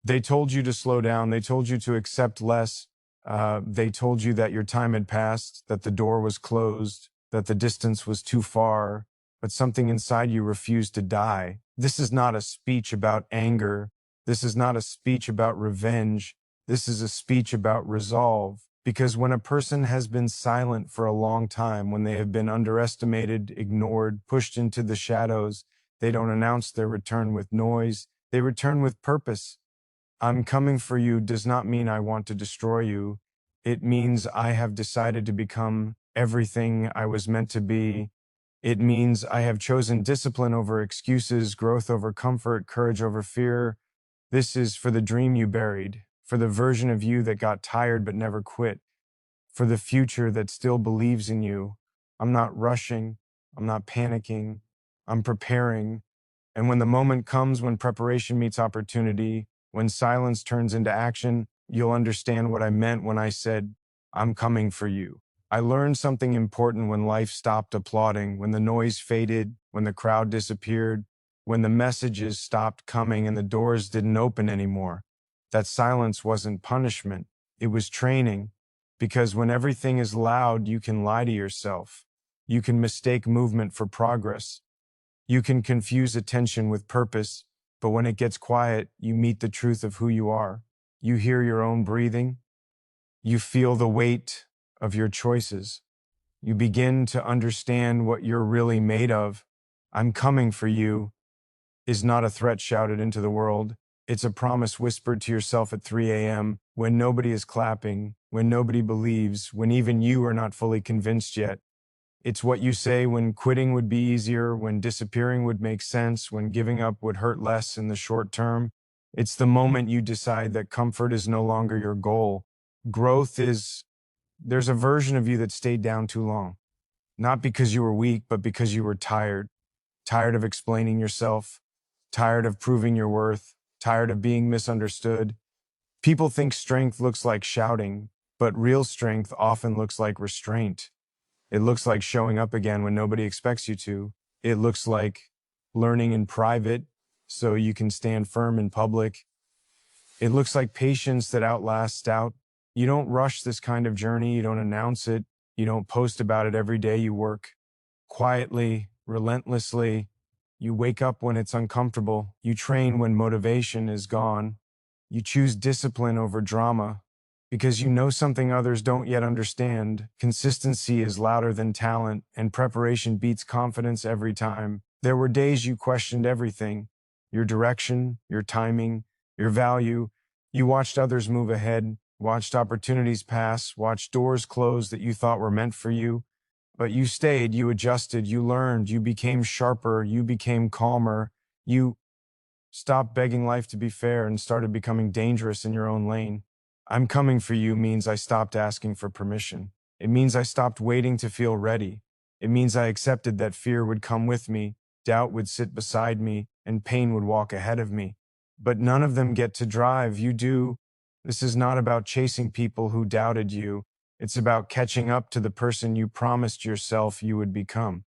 They told you to slow down. They told you to accept less. They told you that your time had passed, that the door was closed, that the distance was too far, but something inside you refused to die. This is not a speech about anger. This is not a speech about revenge. This is a speech about resolve. Because when a person has been silent for a long time, when they have been underestimated, ignored, pushed into the shadows, they don't announce their return with noise. They return with purpose. I'm coming for you does not mean I want to destroy you. It means I have decided to become everything I was meant to be. It means I have chosen discipline over excuses, growth over comfort, courage over fear. This is for the dream you buried, for the version of you that got tired but never quit, for the future that still believes in you. I'm not rushing. I'm not panicking. I'm preparing. And when the moment comes, when preparation meets opportunity, when silence turns into action, you'll understand what I meant when I said, I'm coming for you. I learned something important when life stopped applauding, when the noise faded, when the crowd disappeared, when the messages stopped coming and the doors didn't open anymore. That silence wasn't punishment, it was training. Because when everything is loud, you can lie to yourself. You can mistake movement for progress. You can confuse attention with purpose, but when it gets quiet, you meet the truth of who you are. You hear your own breathing. You feel the weight of your choices. You begin to understand what you're really made of. I'm coming for you is not a threat shouted into the world. It's a promise whispered to yourself at 3 a.m. when nobody is clapping, when nobody believes, when even you are not fully convinced yet. It's what you say when quitting would be easier, when disappearing would make sense, when giving up would hurt less in the short term. It's the moment you decide that comfort is no longer your goal. There's a version of you that stayed down too long. Not because you were weak, but because you were tired. Tired of explaining yourself, tired of proving your worth, tired of being misunderstood. People think strength looks like shouting, but real strength often looks like restraint. It looks like showing up again when nobody expects you to. It looks like learning in private so you can stand firm in public. It looks like patience that outlasts doubt. You don't rush this kind of journey. You don't announce it. You don't post about it every day. You work quietly, relentlessly. You wake up when it's uncomfortable. You train when motivation is gone. You choose discipline over drama because you know something others don't yet understand. Consistency is louder than talent, and preparation beats confidence every time. There were days you questioned everything, your direction, your timing, your value. You watched others move ahead, watched opportunities pass, watched doors close that you thought were meant for you. But you stayed, you adjusted, you learned, you became sharper, you became calmer. You stopped begging life to be fair and started becoming dangerous in your own lane. I'm coming for you means I stopped asking for permission. It means I stopped waiting to feel ready. It means I accepted that fear would come with me, doubt would sit beside me, and pain would walk ahead of me. But none of them get to drive. You do. This is not about chasing people who doubted you. It's about catching up to the person you promised yourself you would become.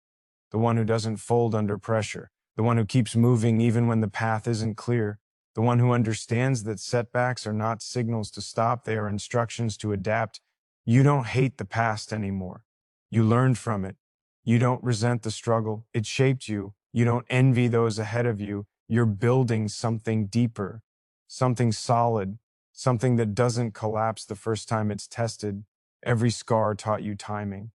The one who doesn't fold under pressure. The one who keeps moving even when the path isn't clear. The one who understands that setbacks are not signals to stop, they are instructions to adapt. You don't hate the past anymore. You learned from it. You don't resent the struggle. It shaped you. You don't envy those ahead of you. You're building something deeper, something solid, something that doesn't collapse the first time it's tested. Every scar taught you timing.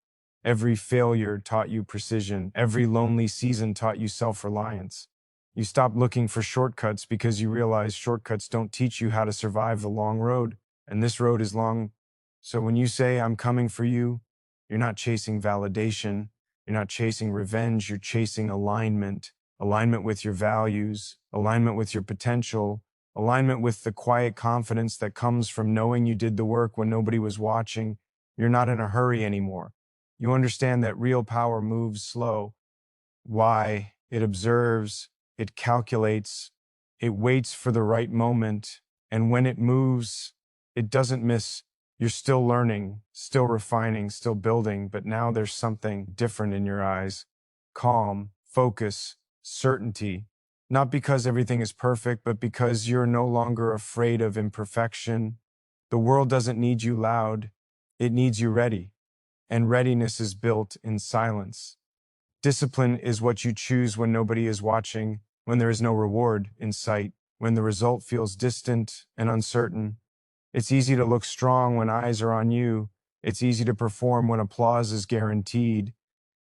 Every failure taught you precision. Every lonely season taught you self-reliance. You stopped looking for shortcuts because you realized shortcuts don't teach you how to survive the long road, and this road is long. So when you say, I'm coming for you, you're not chasing validation, you're not chasing revenge, you're chasing alignment. Alignment with your values, alignment with your potential, alignment with the quiet confidence that comes from knowing you did the work when nobody was watching. You're not in a hurry anymore. You understand that real power moves slow. Why? It observes, it calculates, it waits for the right moment, and when it moves, it doesn't miss. You're still learning, still refining, still building, but now there's something different in your eyes. Calm, focus, certainty. Not because everything is perfect, but because you're no longer afraid of imperfection. The world doesn't need you loud, it needs you ready. And readiness is built in silence. Discipline is what you choose when nobody is watching, when there is no reward in sight, when the result feels distant and uncertain. It's easy to look strong when eyes are on you. It's easy to perform when applause is guaranteed.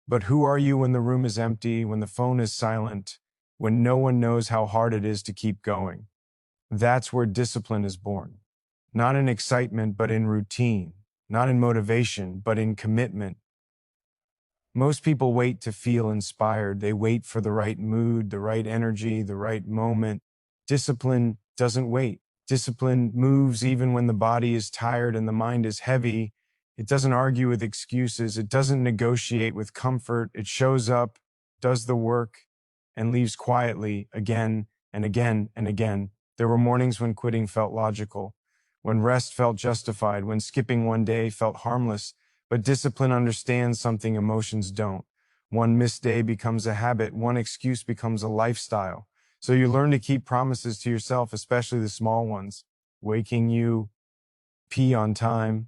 But who are you when the room is empty, when the phone is silent, when no one knows how hard it is to keep going? That's where discipline is born. Not in excitement, but in routine. Not in motivation, but in commitment. Most people wait to feel inspired. They wait for the right mood, the right energy, the right moment. Discipline doesn't wait. Discipline moves even when the body is tired and the mind is heavy. It doesn't argue with excuses. It doesn't negotiate with comfort. It shows up, does the work, and leaves quietly again and again and again. There were mornings when quitting felt logical, when rest felt justified, when skipping one day felt harmless. But discipline understands something emotions don't. One missed day becomes a habit. One excuse becomes a lifestyle. So you learn to keep promises to yourself, especially the small ones. Waking you, pee on time,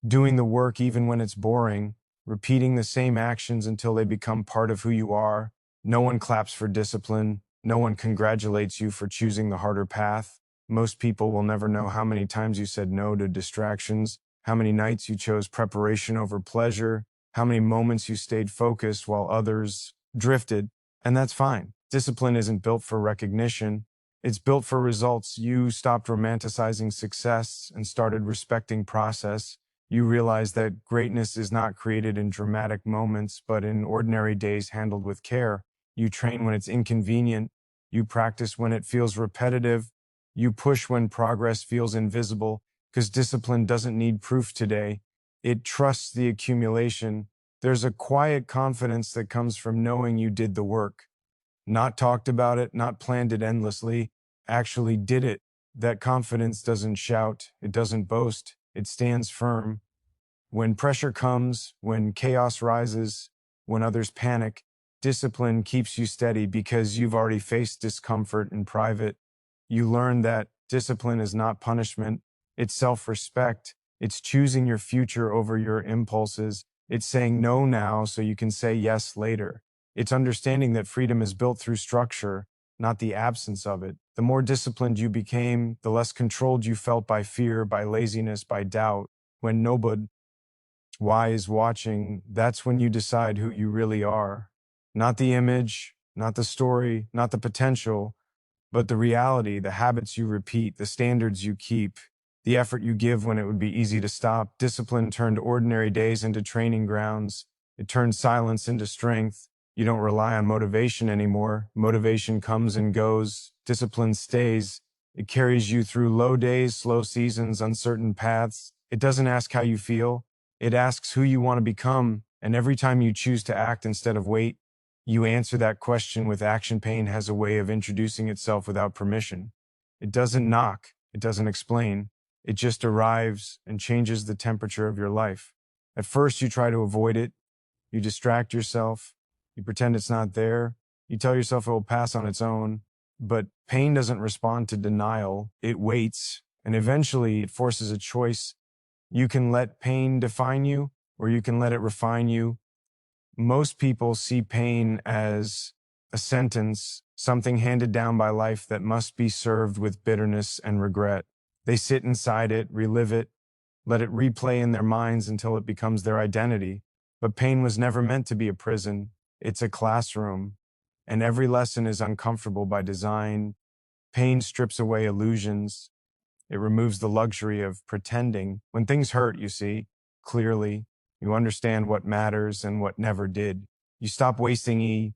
doing the work even when it's boring, repeating the same actions until they become part of who you are. No one claps for discipline. No one congratulates you for choosing the harder path. Most people will never know how many times you said no to distractions, how many nights you chose preparation over pleasure, how many moments you stayed focused while others drifted. And that's fine. Discipline isn't built for recognition. It's built for results. You stopped romanticizing success and started respecting process. You realize that greatness is not created in dramatic moments, but in ordinary days handled with care. You train when it's inconvenient. You practice when it feels repetitive. You push when progress feels invisible, because discipline doesn't need proof today. It trusts the accumulation. There's a quiet confidence that comes from knowing you did the work. Not talked about it, not planned it endlessly, actually did it. That confidence doesn't shout, it doesn't boast, it stands firm. When pressure comes, when chaos rises, when others panic, discipline keeps you steady because you've already faced discomfort in private. You learn that discipline is not punishment, it's self-respect. It's choosing your future over your impulses. It's saying no now so you can say yes later. It's understanding that freedom is built through structure, not the absence of it. The more disciplined you became, the less controlled you felt by fear, by laziness, by doubt. When nobody why is watching, that's when you decide who you really are. Not the image, not the story, not the potential, but the reality, the habits you repeat, the standards you keep, the effort you give when it would be easy to stop. Discipline turned ordinary days into training grounds. It turned silence into strength. You don't rely on motivation anymore. Motivation comes and goes. Discipline stays. It carries you through low days, slow seasons, uncertain paths. It doesn't ask how you feel. It asks who you want to become. And every time you choose to act instead of wait, you answer that question with action. Pain has a way of introducing itself without permission. It doesn't knock. It doesn't explain. It just arrives and changes the temperature of your life. At first, you try to avoid it. You distract yourself. You pretend it's not there. You tell yourself it will pass on its own. But pain doesn't respond to denial. It waits. And eventually, it forces a choice. You can let pain define you, or you can let it refine you. Most people see pain as a sentence, something handed down by life that must be served with bitterness and regret. They sit inside it, relive it, let it replay in their minds until it becomes their identity. But pain was never meant to be a prison. It's a classroom, and every lesson is uncomfortable by design. Pain strips away illusions. It removes the luxury of pretending. When things hurt, you see, clearly, you understand what matters and what never did. You stop wasting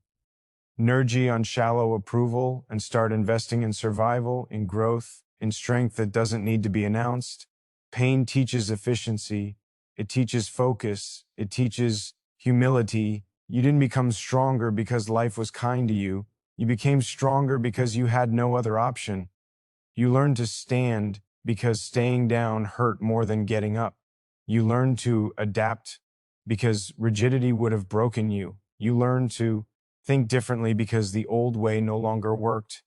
energy on shallow approval and start investing in survival, in growth, in strength that doesn't need to be announced. Pain teaches efficiency. It teaches focus. It teaches humility. You didn't become stronger because life was kind to you. You became stronger because you had no other option. You learned to stand because staying down hurt more than getting up. You learned to adapt because rigidity would have broken you. You learned to Think differently because the old way no longer worked.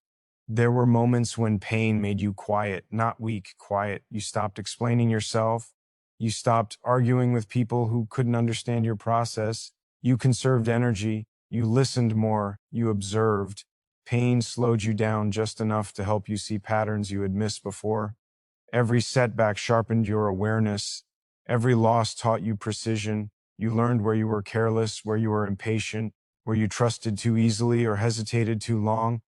There were moments when pain made you quiet, not weak, quiet. You stopped explaining yourself. You stopped arguing with people who couldn't understand your process. You conserved energy. You listened more. You observed. Pain slowed you down just enough to help you see patterns you had missed before. Every setback sharpened your awareness. Every loss taught you precision. You learned where you were careless, where you were impatient, where you trusted too easily or hesitated too long.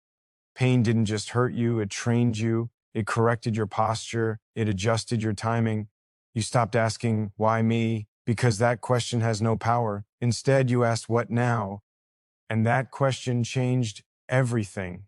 Pain didn't just hurt you, it trained you. It corrected your posture. It adjusted your timing. You stopped asking, why me? Because that question has no power. Instead, you asked, what now? And that question changed everything.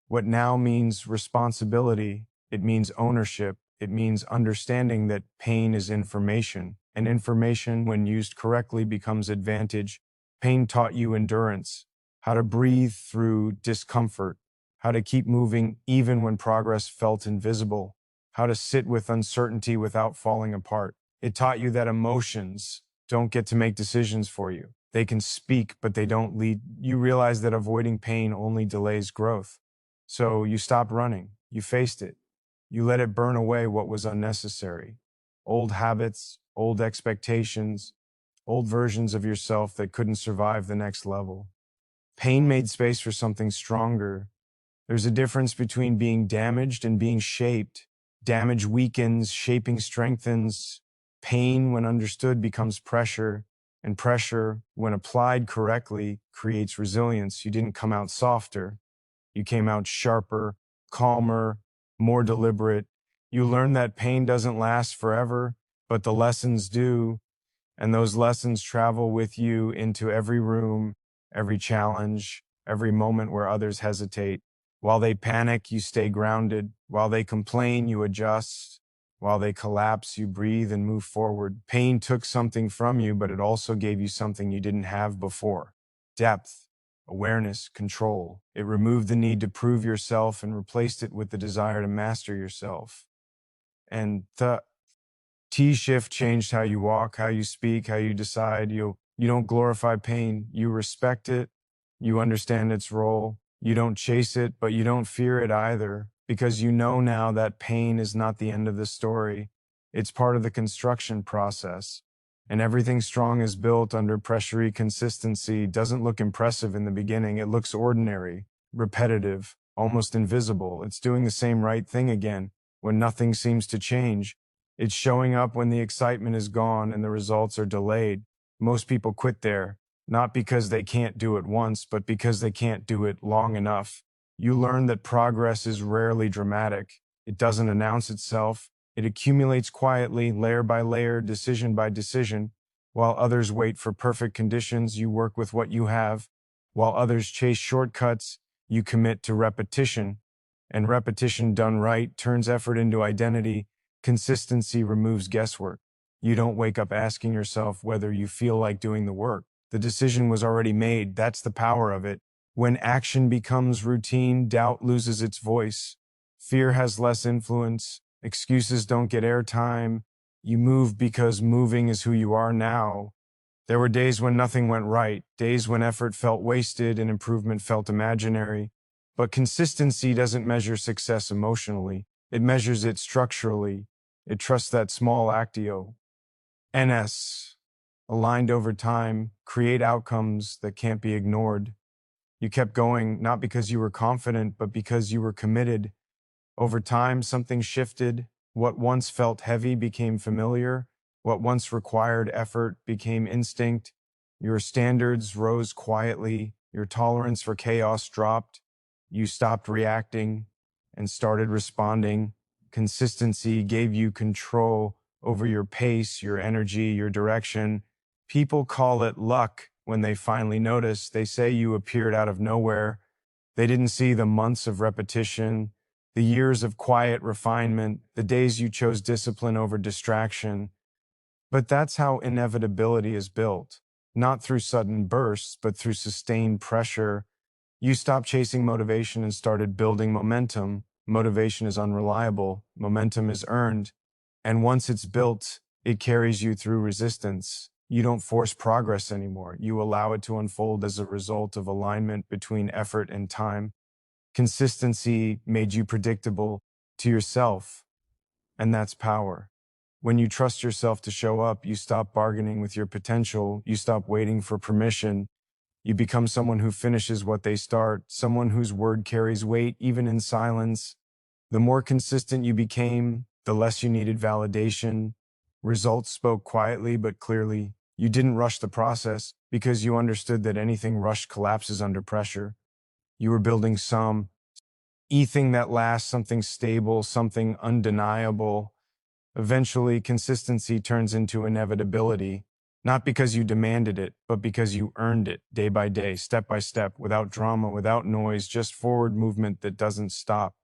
What now means responsibility. It means ownership. It means understanding that pain is information, and information, when used correctly, becomes advantage. Pain taught you endurance, how to breathe through discomfort, how to keep moving even when progress felt invisible, how to sit with uncertainty without falling apart. It taught you that emotions don't get to make decisions for you. They can speak, but they don't lead. You realize that avoiding pain only delays growth. So you stopped running. You faced it. You let it burn away what was unnecessary. Old habits, old expectations, old versions of yourself that couldn't survive the next level. Pain made space for something stronger. There's a difference between being damaged and being shaped. Damage weakens, shaping strengthens. Pain, when understood, becomes pressure, and pressure, when applied correctly, creates resilience. You didn't come out softer. You came out sharper, calmer, more deliberate. You learn that pain doesn't last forever, but the lessons do. And those lessons travel with you into every room, every challenge, every moment where others hesitate. While they panic, you stay grounded. While they complain, you adjust. While they collapse, you breathe and move forward. Pain took something from you, but it also gave you something you didn't have before: depth, awareness, control. It removed the need to prove yourself and replaced it with the desire to master yourself. And the T shift changed how you walk, how you speak, how you decide. You don't glorify pain, you respect it, you understand its role. You don't chase it, but you don't fear it either, because you know now that pain is not the end of the story. It's part of the construction process. And everything strong is built under pressury. Consistency doesn't look impressive in the beginning. It looks ordinary, repetitive, almost invisible. It's doing the same right thing again when nothing seems to change. It's showing up when the excitement is gone and the results are delayed. Most people quit there, not because they can't do it once, but because they can't do it long enough. You learn that progress is rarely dramatic. It doesn't announce itself. It accumulates quietly, layer by layer, decision by decision. While others wait for perfect conditions, you work with what you have. While others chase shortcuts, you commit to repetition. And repetition done right turns effort into identity. Consistency removes guesswork. You don't wake up asking yourself whether you feel like doing the work. The decision was already made. That's the power of it. When action becomes routine, doubt loses its voice. Fear has less influence. Excuses don't get airtime. You move because moving is who you are now. There were days when nothing went right, days when effort felt wasted and improvement felt imaginary. But consistency doesn't measure success emotionally. It measures it structurally. It trusts that small actio, NS, aligned over time, create outcomes that can't be ignored. You kept going not because you were confident, but because you were committed. Over time, something shifted. What once felt heavy became familiar. What once required effort became instinct. Your standards rose quietly. Your tolerance for chaos dropped. You stopped reacting and started responding. Consistency gave you control over your pace, your energy, your direction. People call it luck when they finally notice. They say you appeared out of nowhere. They didn't see the months of repetition, the years of quiet refinement, the days you chose discipline over distraction. But that's how inevitability is built, not through sudden bursts, but through sustained pressure. You stopped chasing motivation and started building momentum. Motivation is unreliable, momentum is earned. And once it's built, it carries you through resistance. You don't force progress anymore. You allow it to unfold as a result of alignment between effort and time. Consistency made you predictable to yourself, and that's power. When you trust yourself to show up, you stop bargaining with your potential, you stop waiting for permission, you become someone who finishes what they start, someone whose word carries weight even in silence. The more consistent you became, the less you needed validation. Results spoke quietly but clearly. You didn't rush the process because you understood that anything rushed collapses under pressure. You were building some thing that lasts, something stable, something undeniable. Eventually, consistency turns into inevitability, not because you demanded it, but because you earned it day by day, step by step, without drama, without noise, just forward movement that doesn't stop.